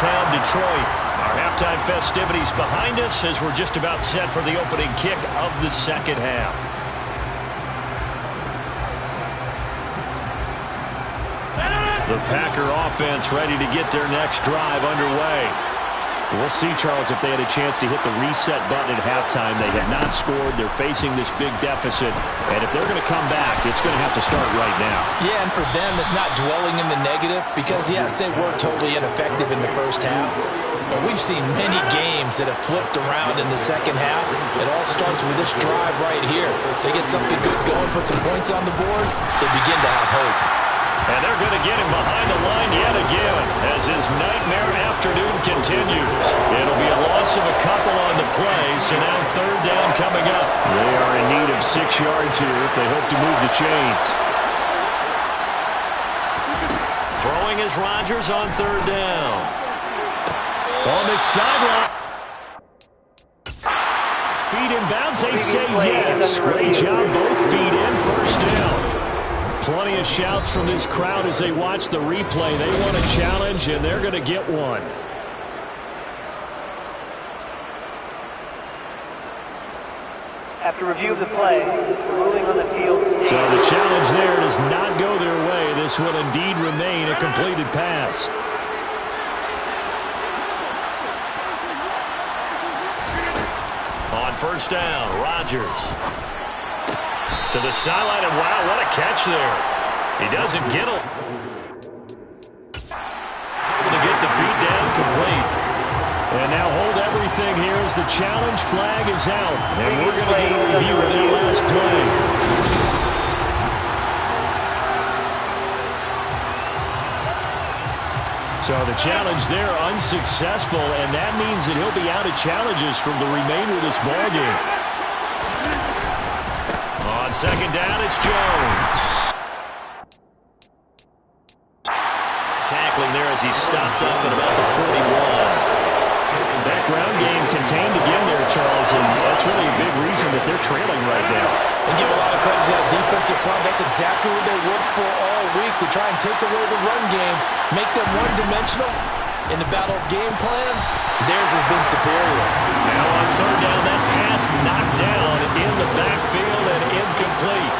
downtown Detroit. Our halftime festivities behind us as we're just about set for the opening kick of the second half. The Packer offense ready to get their next drive underway. We'll see, Charles, if they had a chance to hit the reset button at halftime. They had not scored. They're facing this big deficit. And if they're going to come back, it's going to have to start right now. Yeah, and for them, it's not dwelling in the negative because, yes, they were totally ineffective in the first half. But we've seen many games that have flipped around in the second half. It all starts with this drive right here. They get something good going, put some points on the board, they begin to have hope. And they're going to get him behind the line yet again as his nightmare afternoon continues. It'll be a loss of a couple on the play, so now third down coming up. They are in need of 6 yards here if they hope to move the chains. Throwing is Rodgers on third down. On the sideline. Feet in bounds, they say yes. Great job, both feet in, first down. Plenty of shouts from this crowd as they watch the replay. They want a challenge, and they're going to get one. After review of the play, ruling on the field. So the challenge there does not go their way. This will indeed remain a completed pass. On first down, Rodgers. To the sideline, and wow, what a catch there. He doesn't get it. Able to get the feet down complete. And now hold everything here as the challenge flag is out. And we're going to get a review of their last play. So the challenge there unsuccessful, and that means that he'll be out of challenges from the remainder of this ballgame. On second down, it's Jones. Tackling there as he's stopped up at about the 41. That ground game contained again there, Charles, and that's really a big reason that they're trailing right now. They give a lot of credit to that defensive front. That's exactly what they worked for all week, to try and take away the run game, make them one-dimensional. In the battle of game plans, theirs has been superior. Now on third down, that pass knocked down in the backfield and incomplete.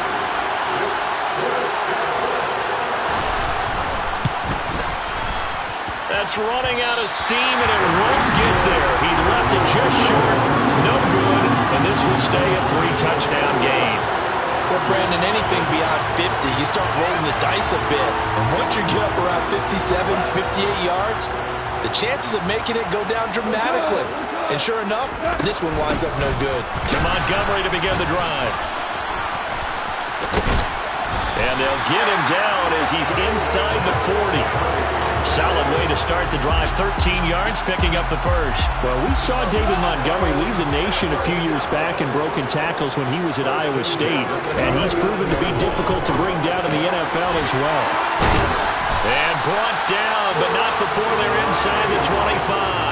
That's running out of steam, and it won't get there. He left it just short. No good, and this will stay a 3-touchdown game. Well, Brandon, anything beyond 50, you start rolling the dice a bit. And once you get up around 57, 58 yards, the chances of making it go down dramatically. And sure enough, this one winds up no good. To Montgomery to begin the drive. And they'll get him down as he's inside the 40. Solid way to start the drive. 13 yards, picking up the first. Well, we saw David Montgomery lead the nation a few years back in broken tackles when he was at Iowa State. And he's proven to be difficult to bring down in the NFL as well. And brought down, but not before they're inside the 25.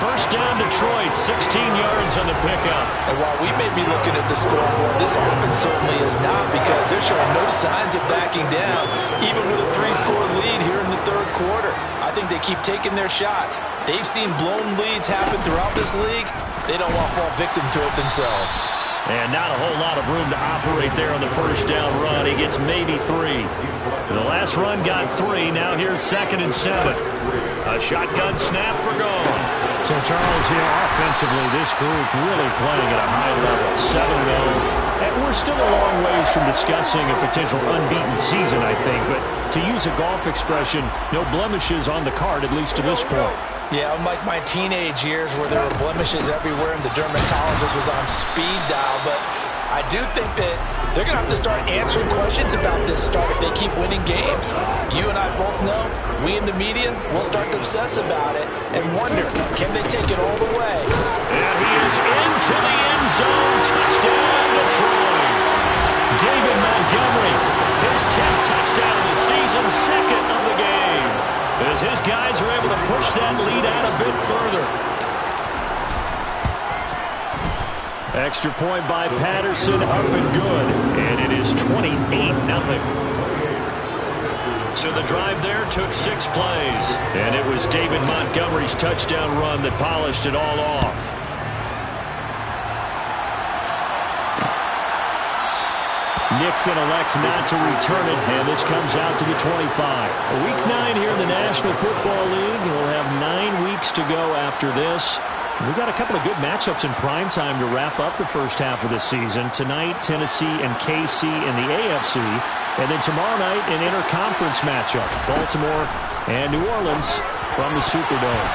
First down, Detroit, 16 yards on the pickup. And while we may be looking at the scoreboard, this offense certainly is not, because they're showing no signs of backing down, even with a 3-score lead here in the third quarter. I think they keep taking their shots. They've seen blown leads happen throughout this league. They don't want to fall victim to it themselves. And not a whole lot of room to operate there on the first down run. He gets maybe 3. The last run got 3. Now here's 2nd and 7. A shotgun snap for gone. So, Charles, offensively, this group really playing at a high level. 7-0. And we're still a long ways from discussing a potential unbeaten season, I think. But to use a golf expression, no blemishes on the card, at least to this point. Yeah, unlike my teenage years where there were blemishes everywhere and the dermatologist was on speed dial. But I do think that they're going to have to start answering questions about this start if they keep winning games. You and I both know, we in the media will start to obsess about it and wonder, can they take it all the way? And he is into the end zone. Touchdown, Detroit. David Montgomery, his 10th touchdown of the season, 2nd of the game. As his guys are able to push that lead out a bit further. Extra point by Patterson, up and good. And it is 28-0. So the drive there took 6 plays. And it was David Montgomery's touchdown run that polished it all off. Nixon elects not to return it, and this comes out to the 25. Week 9 here in the National Football League. We'll have 9 weeks to go after this. We've got a couple of good matchups in prime time to wrap up the first half of the season. Tonight, Tennessee and KC in the AFC. And then tomorrow night, an interconference matchup. Baltimore and New Orleans from the Superdome.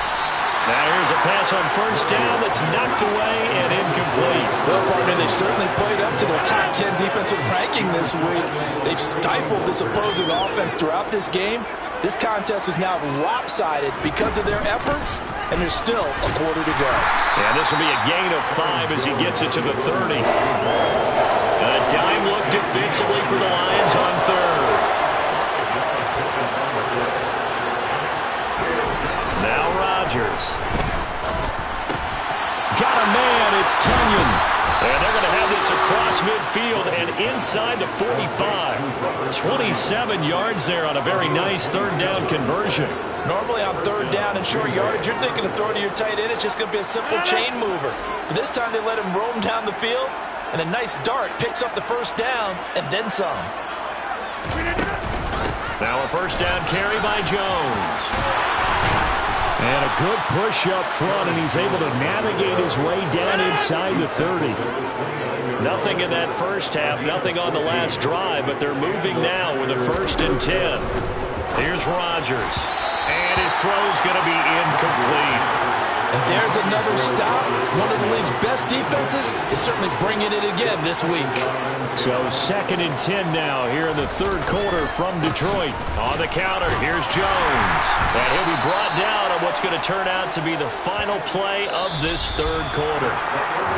Now here's a pass on first down that's knocked away and incomplete. Well, partner, they've certainly played up to their top 10 defensive ranking this week. They've stifled this opposing offense throughout this game. This contest is now lopsided because of their efforts, and there's still a quarter to go. And this will be a gain of 5 as he gets it to the 30. A dime look defensively for the Lions on third. Now Rodgers. Got a man, it's Tunyon. And they're going to have this across midfield and inside the 45. 27 yards there on a very nice third down conversion. Normally on third down and short yardage, you're thinking of throwing to your tight end. It's just going to be a simple chain mover. But this time they let him roam down the field, and a nice dart picks up the first down and then some. Now a first down carry by Jones. And a good push up front, and he's able to navigate his way down inside the 30. Nothing in that first half, nothing on the last drive, but they're moving now with a 1st and 10. Here's Rodgers. And his throw's going to be incomplete. And there's another stop. One of the league's best defenses is certainly bringing it again this week. So 2nd and 10 now here in the third quarter from Detroit. On the counter, here's Jones. And he'll be brought down on what's going to turn out to be the final play of this third quarter.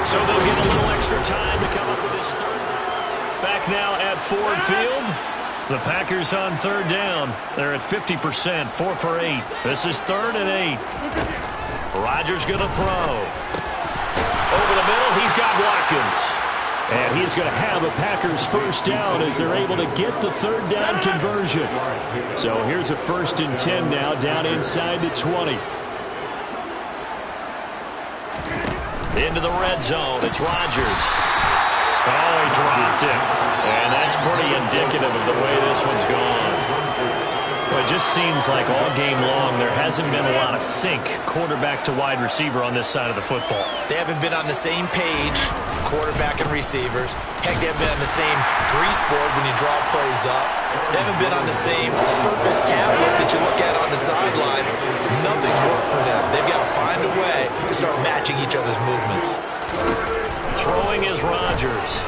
So they'll get a little extra time to come up with this third. Back now at Ford Field. The Packers on third down. They're at 50%, 4 for 8. This is 3rd and 8. Rodgers going to throw. Over the middle, he's got Watkins. And he's going to have a Packers first down as they're able to get the third down conversion. So here's a 1st and 10 now down inside the 20. Into the red zone. It's Rodgers. Oh, he dropped it. And that's pretty indicative of the way this one's gone. Well, it just seems like all game long there hasn't been a lot of sync quarterback to wide receiver on this side of the football. They haven't been on the same page, quarterback and receivers. Heck, they haven't been on the same grease board when you draw plays up. They haven't been on the same surface tablet that you look at on the sidelines. Nothing's worked for them. They've got to find a way to start matching each other's movements. Throwing is Rodgers.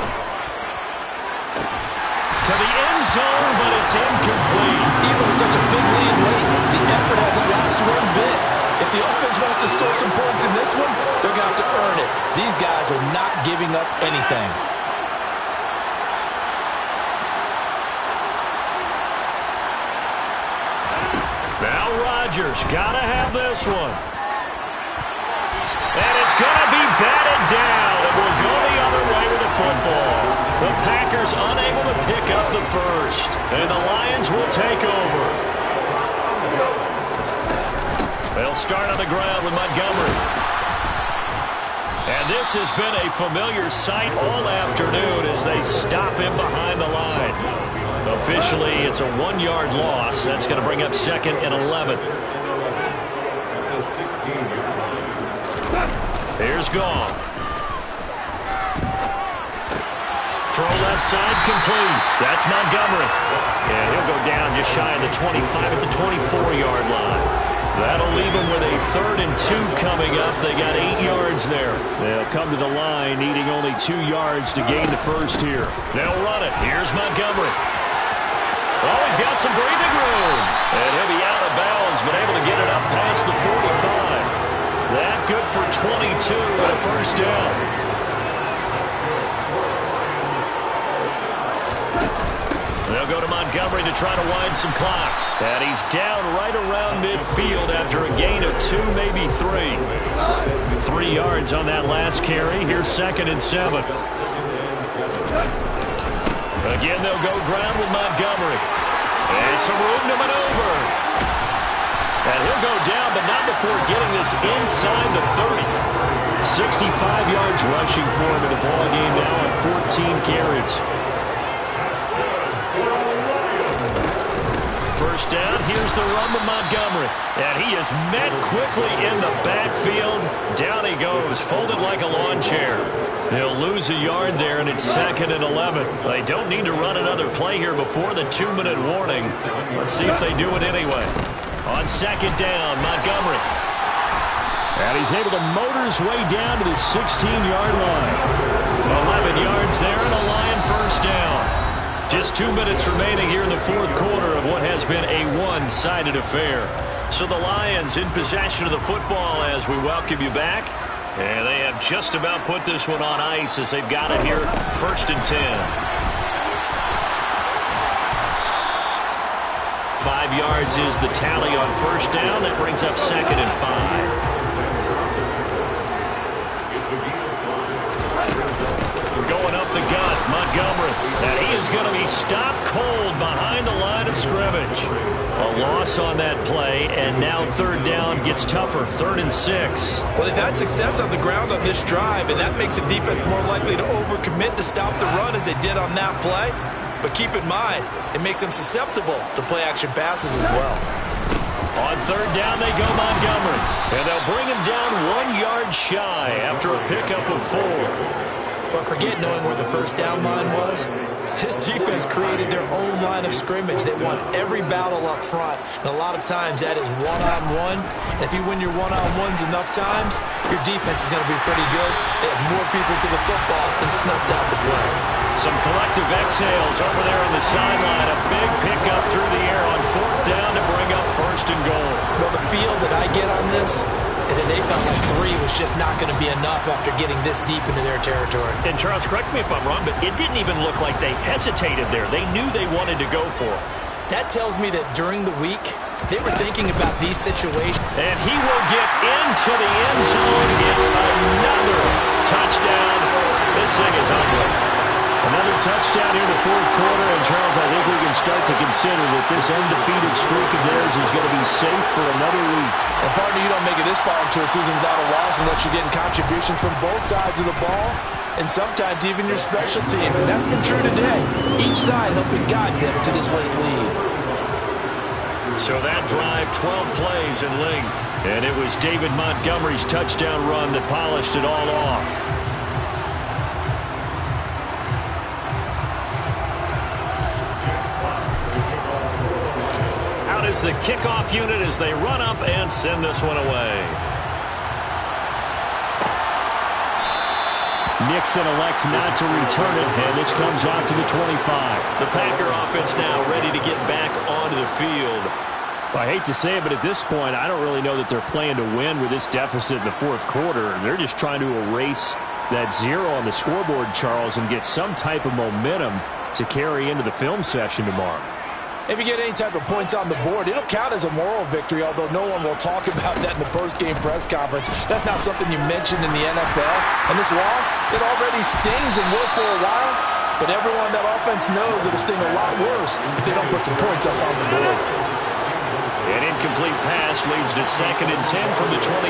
To the end zone, but it's incomplete. Even with such a big lead late, the effort hasn't lapsed one bit. If the offense wants to score some points in this one, they're going to have to earn it. These guys are not giving up anything. Now Rodgers, got to have this one. And it's going to be batted down. It will go the other way with the football. The Packers unable to pick up the first. And the Lions will take over. They'll start on the ground with Montgomery. And this has been a familiar sight all afternoon as they stop him behind the line. Officially, it's a 1-yard loss. That's going to bring up 2nd and 11. Here's Gone. Throw left side, complete. That's Montgomery. And he'll go down just shy of the 25 at the 24-yard line. That'll leave them with a 3rd and 2 coming up. They got 8 yards there. They'll come to the line needing only 2 yards to gain the first here. They'll run it. Here's Montgomery. Oh, he's got some breathing room. And he'll be out of bounds, but able to get it up past the 45. That good for 22 and a first down. They'll go to Montgomery to try to wind some clock. And he's down right around midfield after a gain of 2, maybe 3. 3 yards on that last carry. Here's 2nd and 7. Again, they'll go ground with Montgomery. And some room to maneuver. And he'll go down, but not before getting this inside the 30. 65 yards rushing for him in the ball game now on 14 carries. First down, here's the run to Montgomery. And he is met quickly in the backfield. Down he goes, folded like a lawn chair. They'll lose a yard there, and it's 2nd and 11. They don't need to run another play here before the 2-minute warning. Let's see if they do it anyway. On 2nd down, Montgomery. And he's able to motor his way down to the 16-yard line. 11 yards there and a Lion first down. Just 2 minutes remaining here in the fourth quarter of what has been a one-sided affair. So the Lions in possession of the football as we welcome you back. And they have just about put this one on ice as they've got it here, 1st and 10. 5 yards is the tally on first down. That brings up 2nd and 5. Going up the gut, Montgomery. And he is going to be stopped cold behind the line of scrimmage. A loss on that play, and now 3rd down gets tougher, 3rd and 6. Well, they've had success on the ground on this drive, and that makes the defense more likely to overcommit to stop the run as they did on that play. But keep in mind, it makes them susceptible to play-action passes as well. On 3rd down, they go Montgomery. And they'll bring him down 1 yard shy after a pickup of 4. But forget knowing where the first down line was. This defense created their own line of scrimmage. They won every battle up front. And a lot of times that is one-on-one. And if you win your one-on-ones enough times, your defense is going to be pretty good. They have more people to the football and snuffed out the play. Some collective exhales over there on the sideline. A big pickup through the air on 4th down to bring up 1st and goal. Well, the feel that I get on this is that they felt like 3 was just not going to be enough after getting this deep into their territory. And Charles, correct me if I'm wrong, but it didn't even look like they hesitated there. They knew they wanted to go for it. That tells me that during the week, they were thinking about these situations. And he will get into the end zone. It's another touchdown. This thing is ugly. Another touchdown here in the fourth quarter, and Charles, I think we can start to consider that this undefeated streak of theirs is going to be safe for another week. And partner, you don't make it this far into a season without a loss unless you're getting contributions from both sides of the ball, and sometimes even your special teams, and that's been true today. Each side helping guide them to this late lead. So that drive, 12 plays in length, and it was David Montgomery's touchdown run that polished it all off. Is the kickoff unit as they run up and send this one away. Nixon elects not to return it, and this comes out to the 25. The Packer offense now ready to get back onto the field. Well, I hate to say it, but at this point, I don't really know that they're playing to win with this deficit in the fourth quarter. They're just trying to erase that 0 on the scoreboard, Charles, and get some type of momentum to carry into the film session tomorrow. If you get any type of points on the board, it'll count as a moral victory, although no one will talk about that in the post-game press conference. That's not something you mentioned in the NFL. And this loss, it already stings and will for a while, but everyone on that offense knows it'll sting a lot worse if they don't put some points up on the board. An incomplete pass leads to 2nd and 10 from the 25.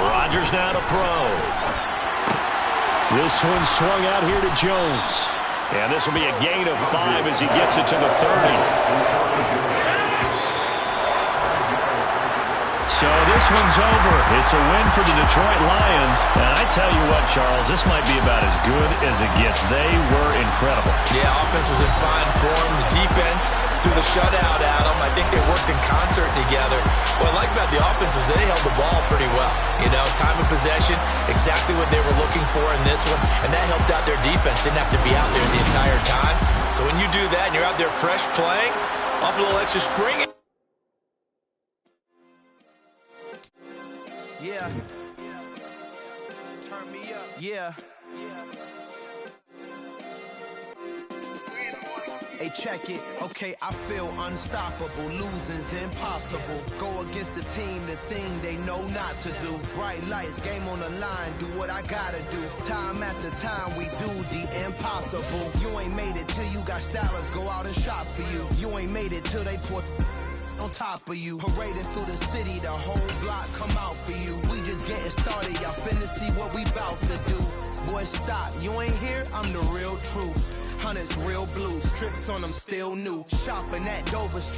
Rodgers now to throw. This one swung out here to Jones. And this will be a gain of 5 as he gets it to the 30. So this one's over. It's a win for the Detroit Lions. And I tell you what, Charles, this might be about as good as it gets. They were incredible. Yeah, offense was in fine form. The defense threw the shutout at them. I think they worked in concert together. What I like about the offense was they held the ball pretty well. You know, time of possession, exactly what they were looking for in this one. And that helped out their defense. Didn't have to be out there the entire time. So when you do that and you're out there fresh playing, off a little extra spring. Yeah. Turn me up. Yeah. Hey, check it, okay, I feel unstoppable, losing's impossible. Go against the team, the thing they know not to do. Bright lights, game on the line, do what I gotta do. Time after time, we do the impossible. You ain't made it till you got stylers, go out and shop for you. You ain't made it till they put on top of you. Parading through the city, the whole block come out for you. We just getting started, y'all finna see what we bout to do. Boy, stop, you ain't here, I'm the real truth. Hunters real blue, strips on them still new. Shopping at Dover Street.